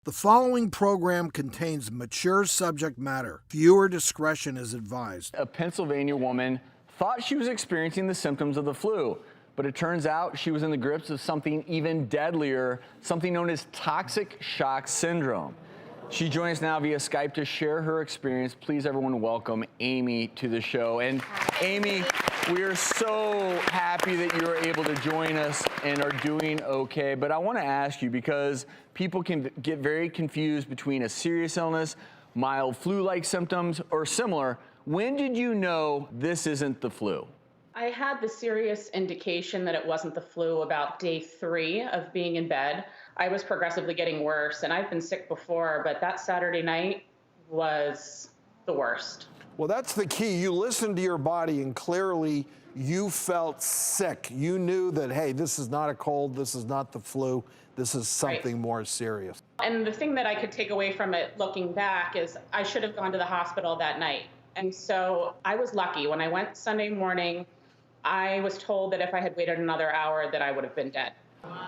The following program contains mature subject matter. Viewer discretion is advised. A Pennsylvania woman thought she was experiencing the symptoms of the flu, but it turns out she was in the grips of something even deadlier, something known as toxic shock syndrome. She joins us now via Skype to share her experience. Please, everyone, welcome Aimee to the show. And Aimee, we are so happy that you're able to join us and are doing okay. But I want to ask you, because people can get very confused between a serious illness, mild flu-like symptoms, or similar. When did you know this isn't the flu? I had the serious indication that it wasn't the flu about day 3 of being in bed. I was progressively getting worse, and I've been sick before, but that Saturday night was the worst. Well, that's the key. You listened to your body, and clearly you felt sick. You knew that, hey, this is not a cold, this is not the flu, this is something more serious. And the thing that I could take away from it looking back is I should have gone to the hospital that night. And so I was lucky. When I went Sunday morning, I was told that if I had waited another hour that I would have been dead.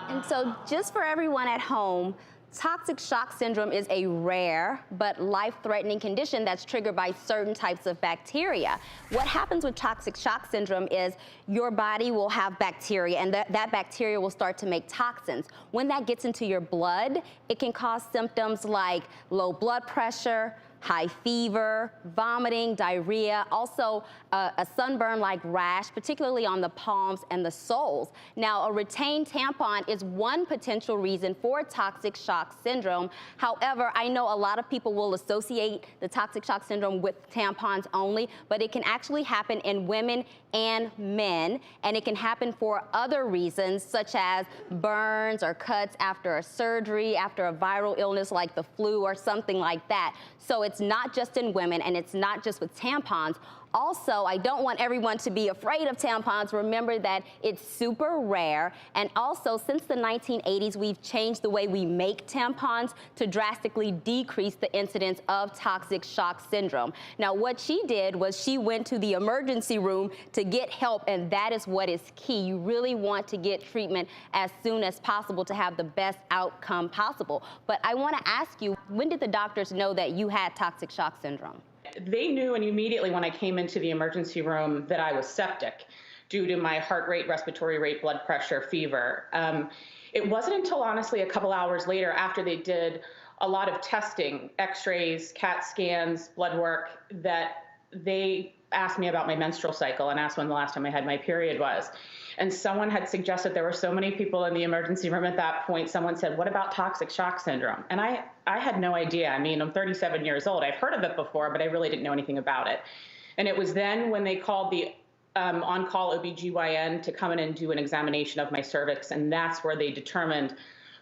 And so just for everyone at home, toxic shock syndrome is a rare but life-threatening condition that's triggered by certain types of bacteria. What happens with toxic shock syndrome is your body will have bacteria, and that bacteria will start to make toxins. When that gets into your blood, it can cause symptoms like low blood pressure, high fever, vomiting, diarrhea, also a sunburn-like rash, particularly on the palms and the soles. Now, a retained tampon is one potential reason for toxic shock syndrome. However, I know a lot of people will associate the toxic shock syndrome with tampons only, but it can actually happen in women and men, and it can happen for other reasons, such as burns or cuts after a surgery, after a viral illness like the flu or something like that. So it's not just in women, and it's not just with tampons. Also, I don't want everyone to be afraid of tampons. Remember that it's super rare. And also, since the 1980s, we've changed the way we make tampons to drastically decrease the incidence of toxic shock syndrome. Now, what she did was she went to the emergency room to get help, and that is what is key. You really want to get treatment as soon as possible to have the best outcome possible. But I want to ask you, when did the doctors know that you had toxic shock syndrome? They knew immediately when I came into the emergency room that I was septic due to my heart rate, respiratory rate, blood pressure, fever. It wasn't until honestly a couple hours later, after they did a lot of testing, x-rays, CAT scans, blood work, that they asked me about my menstrual cycle and asked when the last time I had my period was. And someone had suggested, there were so many people in the emergency room at that point, someone said, what about toxic shock syndrome? And I had no idea. I mean, I'm 37 years old. I've heard of it before, but I really didn't know anything about it. And it was then when they called the on-call OBGYN to come in and do an examination of my cervix, and that's where they determined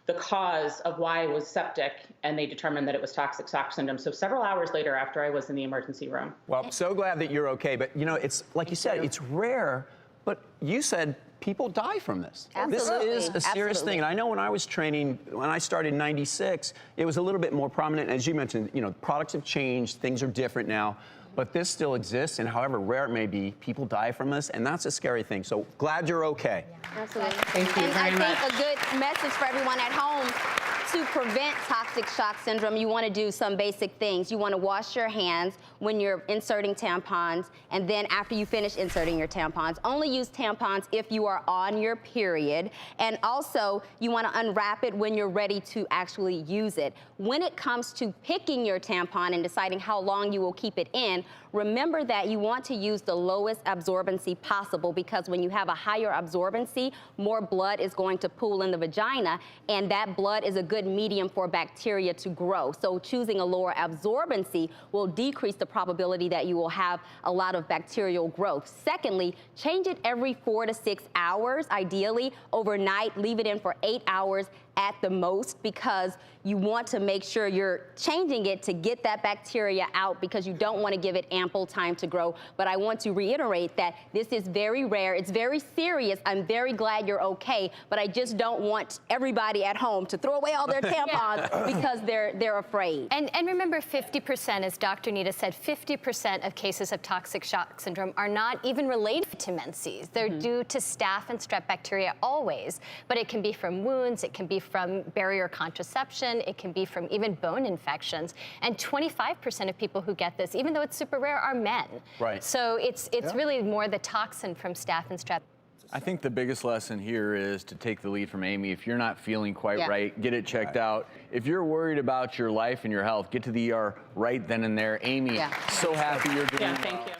the cause of why I was septic, and they determined that it was toxic shock syndrome. So several hours later, after I was in the emergency room. Well, I'm so glad that you're okay. But, you know, it's like you said, it's rare, but you said people die from this. Absolutely. This is a serious thing. And I know when I was training, when I started in '96, it was a little bit more prominent. As you mentioned, you know, products have changed, things are different now. But this still exists, and however rare it may be, people die from this, and that's a scary thing. So glad you're okay. Yeah. Absolutely. Thank you very much. I think a good message for everyone at home, to prevent toxic shock syndrome, you want to do some basic things. You want to wash your hands when you're inserting tampons, and then after you finish inserting your tampons. Only use tampons if you are on your period. And also, you want to unwrap it when you're ready to actually use it. When it comes to picking your tampon and deciding how long you will keep it in, remember that you want to use the lowest absorbency possible, because when you have a higher absorbency, more blood is going to pool in the vagina, and that blood is a good medium for bacteria to grow. So choosing a lower absorbency will decrease the probability that you will have a lot of bacterial growth. Secondly, change it every 4 to 6 hours, ideally. Overnight, leave it in for 8 hours at the most, because you want to make sure you're changing it to get that bacteria out, because you don't want to give it ample time to grow. But I want to reiterate that this is very rare. It's very serious. I'm very glad you're okay, but I just don't want everybody at home to throw away all their tampons because they're afraid. And remember, 50%, as Dr. Nita said, 50% of cases of toxic shock syndrome are not even related to menses. They're due to staph and strep bacteria always, but it can be from wounds, it can be from barrier contraception. It can be from even bone infections. And 25% of people who get this, even though it's super rare, are men. Right. So it's really more the toxin from staph and strep. I think the biggest lesson here is to take the lead from Aimee. If you're not feeling quite right, get it checked out. If you're worried about your life and your health, get to the ER right then and there. Aimee, so happy you're doing well. Thank you.